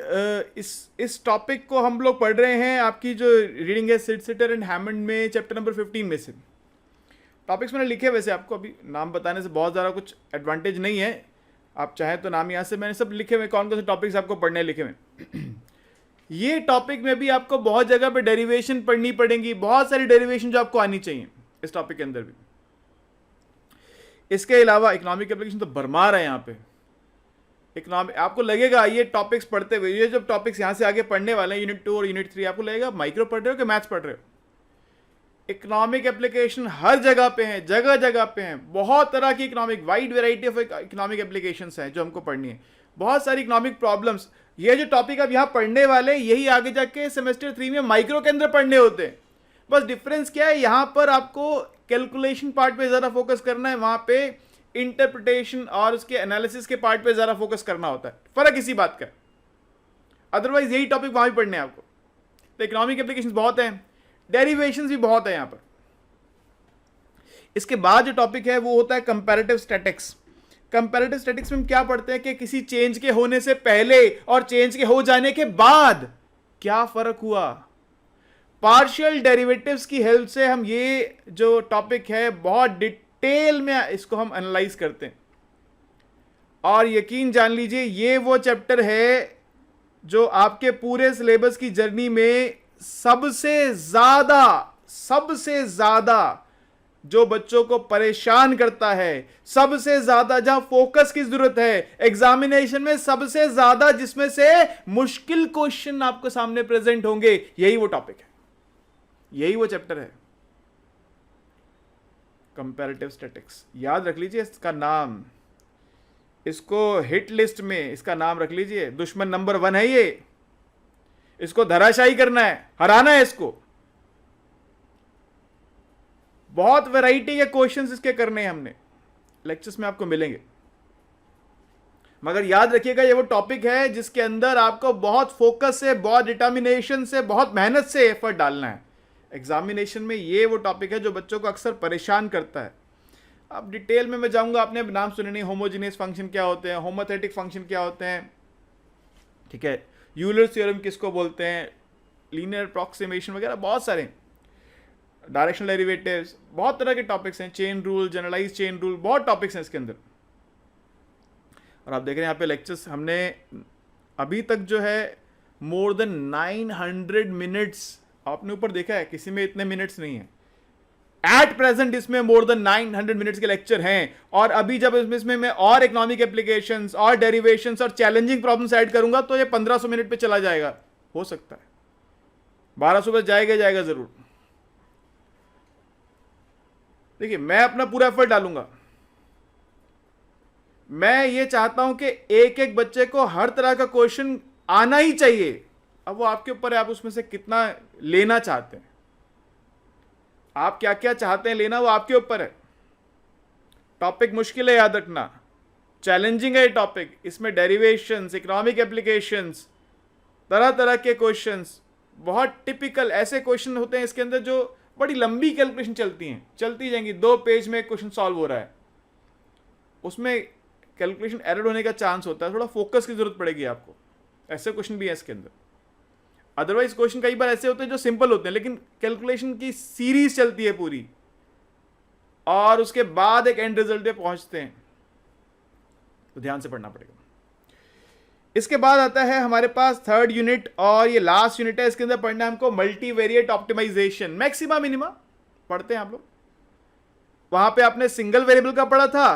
इस टॉपिक को हम लोग पढ़ रहे हैं, आपकी जो रीडिंग है सिटर एंड हैमंड में चैप्टर नंबर 15 में से। टॉपिक्स मैंने लिखे, वैसे आपको अभी नाम बताने से बहुत ज़्यादा कुछ एडवांटेज नहीं है, आप चाहें तो नाम यहाँ से मैंने सब लिखे हुए, कौन कौन से टॉपिक्स आपको पढ़ने लिखे हुए। ये टॉपिक में भी आपको बहुत जगह पे डेरिवेशन पढ़नी पड़ेंगी, बहुत सारी डेरिवेशन जो आपको आनी चाहिए इस टॉपिक के अंदर भी। इसके अलावा इकोनॉमिक एप्लीकेशन तो भरमार है यहाँ पे। इकोनॉमिक आपको लगेगा ये टॉपिक्स पढ़ते हुए, ये जब टॉपिक्स यहाँ से आगे पढ़ने वाले हैं यूनिट 2 और यूनिट 3, आपको लगेगा माइक्रो पढ़ रहे हो कि मैथ्स पढ़ रहे हो। इकोनॉमिक एप्लीकेशन हर जगह पे हैं, जगह जगह पे हैं, बहुत तरह की economic, wide variety of economic applications हैं जो हमको पढ़नी है, बहुत सारी इकोनॉमिक प्रॉब्लम्स। ये जो टॉपिक अब यहाँ पढ़ने वाले, यही आगे जाके सेमेस्टर 3 में माइक्रो के अंदर पढ़ने होते हैं। बस डिफरेंस क्या है, यहाँ पर आपको कैलकुलेशन पार्ट पे ज़्यादा फोकस करना है, वहाँ पे इंटरप्रिटेशन और उसके एनालिसिस के पार्ट पे ज़्यादा फोकस करना होता है। फर्क इसी बात का, अदरवाइज यही टॉपिक वहाँ भी पढ़ने हैं आपको। तो इकोनॉमिक एप्लीकेशन बहुत हैं, डेरिवेशंस भी बहुत है यहाँ पर। इसके बाद जो टॉपिक है वो होता है कंपैरेटिव स्टैटिक्स। कंपैरेटिव स्टैटिक्स में हम क्या पढ़ते हैं कि किसी चेंज के होने से पहले और चेंज के हो जाने के बाद क्या फर्क हुआ। पार्शियल डेरिवेटिव्स की हेल्प से हम ये जो टॉपिक है बहुत डिटेल में इसको हम एनालाइज करते हैं। और यकीन जान लीजिए ये वो चैप्टर है जो आपके पूरे सिलेबस की जर्नी में सबसे ज्यादा जो बच्चों को परेशान करता है, सबसे ज्यादा जहां फोकस की जरूरत है एग्जामिनेशन में, सबसे ज्यादा जिसमें से मुश्किल क्वेश्चन आपको सामने प्रेजेंट होंगे, यही वो टॉपिक है, यही वो चैप्टर है कंपैरेटिव स्टैटिक्स। याद रख लीजिए इसका नाम, इसको हिट लिस्ट में इसका नाम रख लीजिए, दुश्मन नंबर 1 है ये, इसको धराशायी करना है, हराना है इसको। बहुत वैरायटी के क्वेश्चंस इसके करने हैं हमने, लेक्चर्स में आपको मिलेंगे। मगर याद रखिएगा ये वो टॉपिक है जिसके अंदर आपको बहुत फोकस से, बहुत डिटर्मिनेशन से, बहुत मेहनत से एफर्ट डालना है। एग्जामिनेशन में ये वो टॉपिक है जो बच्चों को अक्सर परेशान करता है। अब डिटेल में मैं जाऊंगा, आपने नाम सुने नहीं, होमोजेनियस फंक्शन क्या होते हैं, होमोथेटिक फंक्शन क्या होते हैं, ठीक है, यूलर्स थ्योरम किसको बोलते हैं, लीनियर अप्रॉक्सीमेशन वगैरह बहुत सारे, डायरेक्शनल डेरिवेटिव्स, बहुत तरह के टॉपिक्स हैं, chain rule, generalise chain rule, बहुत टॉपिक्स हैं इसके अंदर। और आप देख रहे हैं यहाँ पे लेक्चर्स हमने अभी तक जो है मोर देन 900 मिनट्स, आपने ऊपर देखा है किसी में इतने मिनट्स नहीं है, एट प्रेजेंट इसमें मोर देन 900 मिनट्स के लेक्चर हैं। और अभी जब इसमें मैं और इकोनॉमिक एप्लीकेशंस और डेरिवेशंस और चैलेंजिंग प्रॉब्लम्स ऐड करूंगा तो ये 1500 मिनट पे चला जाएगा, हो सकता है 1200 पे जाएगा जरूर। देखिए मैं अपना पूरा एफर्ट डालूंगा, मैं ये चाहता हूं कि एक एक बच्चे को हर तरह का क्वेश्चन आना ही चाहिए। अब वो आपके ऊपर है, आप उसमें से कितना लेना चाहते हैं, आप क्या क्या चाहते हैं लेना, वो आपके ऊपर है। टॉपिक मुश्किल है, याद रखना, चैलेंजिंग है ये टॉपिक, इसमें डेरिवेशंस, इकोनॉमिक एप्लीकेशंस, तरह तरह के क्वेश्चंस, बहुत टिपिकल ऐसे क्वेश्चन होते हैं इसके अंदर जो बड़ी लंबी कैलकुलेशन चलती जाएंगी, 2 पेज में क्वेश्चन सॉल्व हो रहा है, उसमें कैलकुलेशन एरर होने का चांस होता है, थोड़ा फोकस की जरूरत पड़ेगी आपको। ऐसे क्वेश्चन भी है इसके अंदर। अदरवाइज क्वेश्चन कई बार ऐसे होते हैं जो सिंपल होते हैं, लेकिन कैलकुलेशन की सीरीज चलती है पूरी, और उसके बाद एक एंड रिजल्ट पे पहुंचते हैं, तो ध्यान से पढ़ना पड़ेगा। इसके बाद आता है हमारे पास थर्ड यूनिट, और ये लास्ट यूनिट है। इसके अंदर पढ़ना है हमको मल्टीवेरिएट ऑप्टिमाइजेशन, मैक्सिमा मिनिमा पढ़ते हैं आप लोग। वहां पे आपने सिंगल वेरिएबल का पढ़ा था,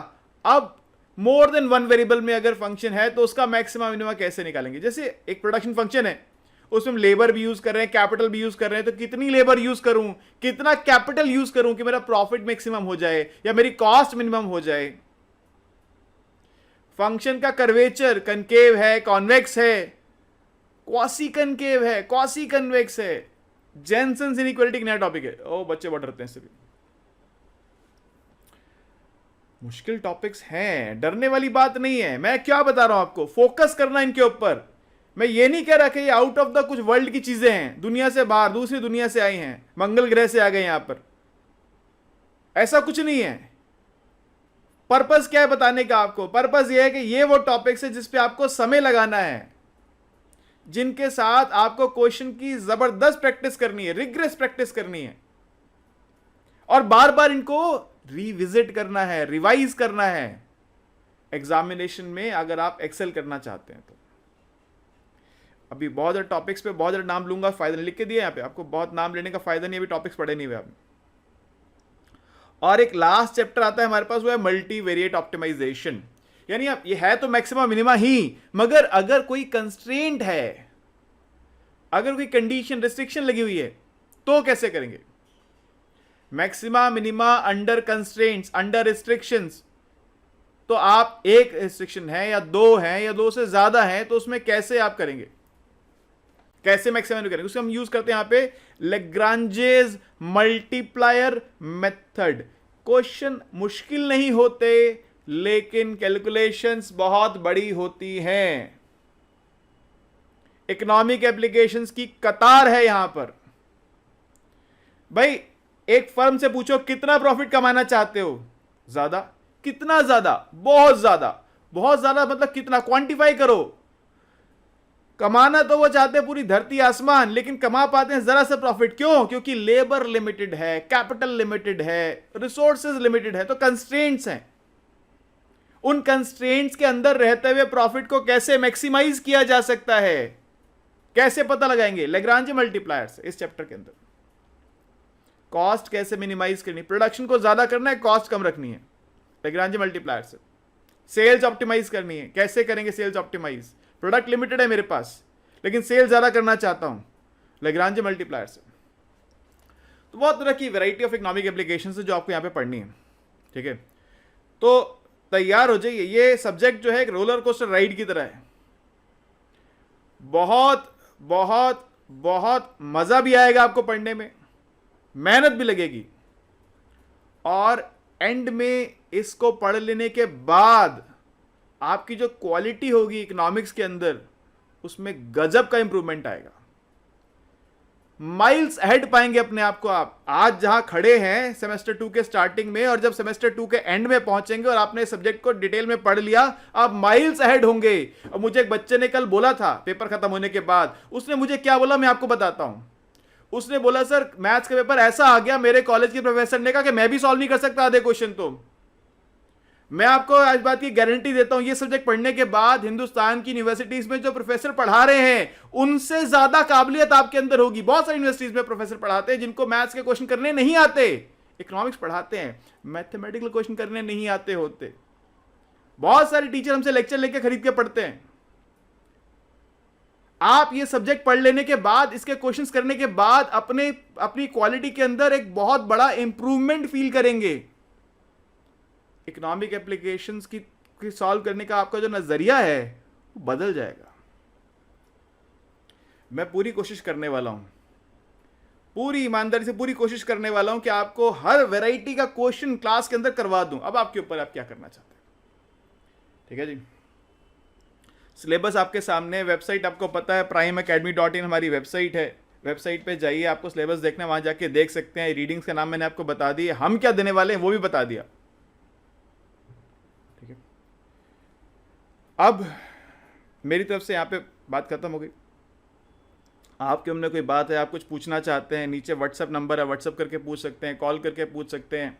अब मोर देन वन वेरिएबल में अगर फंक्शन है तो उसका मैक्सिमा मिनिमा कैसे निकालेंगे। जैसे एक प्रोडक्शन फंक्शन है, उसमें हम लेबर भी यूज कर रहे हैं, कैपिटल भी यूज कर रहे हैं, तो कितनी लेबर यूज करूं, कितना कैपिटल यूज करूं कि मेरा प्रॉफिट मैक्सिमम हो जाए या मेरी कॉस्ट मिनिमम हो जाए। फंक्शन का कर्वेचर कनकेव है, कॉन्वेक्स है, क्वासी कनकेव है, क्वासी कन्वेक्स है, जेनसेंस इनइक्वालिटी का नया टॉपिक है। ओ बच्चे बहुत डरते हैं इससे भी, मुश्किल टॉपिक्स हैं, डरने वाली बात नहीं है। मैं क्या बता रहा हूं आपको, फोकस करना इनके ऊपर। मैं ये नहीं कह रहा कि ये आउट ऑफ द कुछ वर्ल्ड की चीजें हैं, दुनिया से बाहर, दूसरी दुनिया से आई हैं, मंगल ग्रह से आ गए यहां पर, ऐसा कुछ नहीं है। पर्पस क्या है बताने का आपको, पर्पस ये है कि ये वो टॉपिक्स है जिस पे आपको समय लगाना है, जिनके साथ आपको क्वेश्चन की जबरदस्त प्रैक्टिस करनी है, रिग्रेस प्रैक्टिस करनी है, और बार बार इनको रिविजिट करना है, रिवाइज करना है एग्जामिनेशन में, अगर आप एक्सेल करना चाहते हैं तो। अभी बहुत सारे टॉपिक्स पे बहुत सारे नाम लूंगा, फायदा नहीं लिख के दिया यहाँ पे, आपको बहुत नाम लेने का फायदा नहीं, अभी टॉपिक्स पढ़े नहीं हुए आपने। और एक लास्ट चैप्टर आता है हमारे पास, वो है मल्टीवेरिएट ऑप्टिमाइजेशन। यानी आप ये है तो मैक्सिमा मिनिमा ही, मगर अगर कोई कंस्ट्रेंट है, अगर कोई कंडीशन रिस्ट्रिक्शन लगी हुई है, तो कैसे करेंगे। Maxima minima under constraints, under restrictions, तो आप एक रिस्ट्रिक्शन है या दो है या दो से ज्यादा है, तो उसमें कैसे आप करेंगे, कैसे मैक्सिमम करेंगे, उसको हम यूज करते हैं यहां पे लेग्रांजेस मल्टीप्लायर मेथड। क्वेश्चन मुश्किल नहीं होते, लेकिन कैलकुलेशंस बहुत बड़ी होती हैं। इकोनॉमिक एप्लीकेशंस की कतार है यहां पर। भाई एक फर्म से पूछो कितना प्रॉफिट कमाना चाहते हो, ज्यादा, कितना ज्यादा, बहुत ज्यादा, बहुत ज्यादा मतलब कितना, क्वांटिफाई करो। कमाना तो वो चाहते हैं पूरी धरती आसमान, लेकिन कमा पाते हैं जरा सा प्रॉफिट, क्यों, क्योंकि लेबर लिमिटेड है, कैपिटल लिमिटेड है, रिसोर्सेज लिमिटेड है, तो कंस्ट्रेंट्स हैं। उन कंस्ट्रेंट्स के अंदर रहते हुए प्रॉफिट को कैसे मैक्सिमाइज किया जा सकता है, कैसे पता लगाएंगे, लेग्रांजे मल्टीप्लायर से। इस चैप्टर के अंदर कॉस्ट कैसे मिनिमाइज करनी, प्रोडक्शन को ज्यादा करना है, कॉस्ट कम रखनी है, लेग्रांजे मल्टीप्लायर से। सेल्स ऑप्टिमाइज करनी है, कैसे करेंगे सेल्स ऑप्टिमाइज, प्रोडक्ट लिमिटेड है मेरे पास लेकिन सेल ज्यादा करना चाहता हूं, लेग्रांजे मल्टीप्लायर से। तो बहुत तरह की वैरायटी ऑफ इकोनॉमिक एप्लीकेशंस है जो आपको यहां पे पढ़नी है, ठीक है। तो तैयार हो जाइए, ये सब्जेक्ट जो है एक रोलर कोस्टर राइड की तरह है, बहुत बहुत बहुत मजा भी आएगा आपको पढ़ने में, मेहनत भी लगेगी, और एंड में इसको पढ़ लेने के बाद आपकी जो क्वालिटी होगी इकोनॉमिक्स के अंदर, उसमें गजब का इंप्रूवमेंट आएगा, माइल्स अहेड पाएंगे अपने आप को आप। आज जहां खड़े हैं सेमेस्टर 2 के स्टार्टिंग में, और जब सेमेस्टर 2 के एंड में पहुंचेंगे और आपने सब्जेक्ट को डिटेल में पढ़ लिया, आप माइल्स अहेड होंगे। और मुझे एक बच्चे ने कल बोला था पेपर खत्म होने के बाद, उसने मुझे क्या बोला मैं आपको बताता हूं। उसने बोला सर मैथ्स का पेपर ऐसा आ गया, मेरे कॉलेज के प्रोफेसर ने कहा कि मैं भी सॉल्व नहीं कर सकता आधे क्वेश्चन। तो मैं आपको आज बात की गारंटी देता हूं, ये सब्जेक्ट पढ़ने के बाद हिंदुस्तान की यूनिवर्सिटीज में जो प्रोफेसर पढ़ा रहे हैं उनसे ज्यादा काबिलियत आपके अंदर होगी। बहुत सारी यूनिवर्सिटीज में प्रोफेसर पढ़ाते हैं जिनको मैथ्स के क्वेश्चन करने नहीं आते, इकोनॉमिक्स पढ़ाते हैं, मैथमेटिकल क्वेश्चन करने नहीं आते होते। बहुत सारे टीचर हमसे लेक्चर लेके खरीद के पढ़ते हैं। आप ये सब्जेक्ट पढ़ लेने के बाद, इसके क्वेश्चंस करने के बाद अपनी क्वालिटी के अंदर एक बहुत बड़ा इंप्रूवमेंट फील करेंगे। इकोनॉमिक एप्लीकेशंस की सॉल्व करने का आपका जो नज़रिया है वो बदल जाएगा। मैं पूरी कोशिश करने वाला हूं, पूरी ईमानदारी से पूरी कोशिश करने वाला हूं कि आपको हर वैरायटी का क्वेश्चन क्लास के अंदर करवा दूं। अब आपके ऊपर आप क्या करना चाहते हैं। ठीक है जी। सिलेबस आपके सामने, वेबसाइट आपको पता है primeacademy.in हमारी वेबसाइट है। वेबसाइट पे जाइए, आपको सिलेबस देखना, वहां जाके देख सकते हैं। रीडिंग्स का नाम मैंने आपको बता दिया, हम क्या देने वाले हैं वो भी बता दिया। ठीक है, अब मेरी तरफ से यहां पे बात खत्म हो गई। आपके मन में कोई बात है, आप कुछ पूछना चाहते हैं, नीचे व्हाट्सएप नंबर है, व्हाट्सएप करके पूछ सकते हैं, कॉल करके पूछ सकते हैं।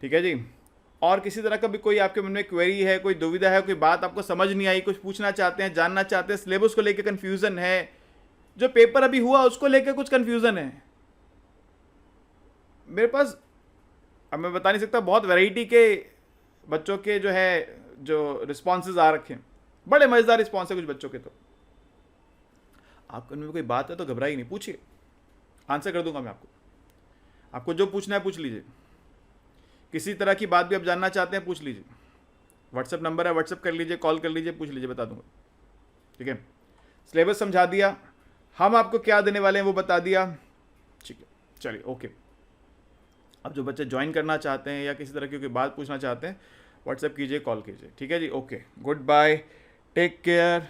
ठीक है जी। और किसी तरह का भी कोई आपके मन में क्वेरी है, कोई दुविधा है, कोई बात आपको समझ नहीं आई, कुछ पूछना चाहते हैं, जानना चाहते हैं, सिलेबस को लेकर कंफ्यूजन है, जो पेपर अभी हुआ उसको लेकर कुछ कंफ्यूजन है, मेरे पास, अब मैं बता नहीं सकता, बहुत वैरायटी के बच्चों के जो है जो रिस्पॉन्सेज आ रखे हैं, बड़े मजेदार रिस्पॉन्स है कुछ बच्चों के। तो आपके मन में कोई बात है तो घबराइए नहीं, पूछिए, आंसर कर दूंगा मैं आपको। आपको जो पूछना है पूछ लीजिए, किसी तरह की बात भी आप जानना चाहते हैं पूछ लीजिए, व्हाट्सएप नंबर है, व्हाट्सएप कर लीजिए, कॉल कर लीजिए, पूछ लीजिए, बता दूंगा। ठीक है, सिलेबस समझा दिया, हम आपको क्या देने वाले हैं वो बता दिया। ठीक है, चलिए ओके। अब जो बच्चे ज्वाइन करना चाहते हैं या किसी तरह की कोई बात पूछना चाहते हैं, व्हाट्सएप कीजिए, कॉल कीजिए। ठीक है जी, okay, good bye, take care.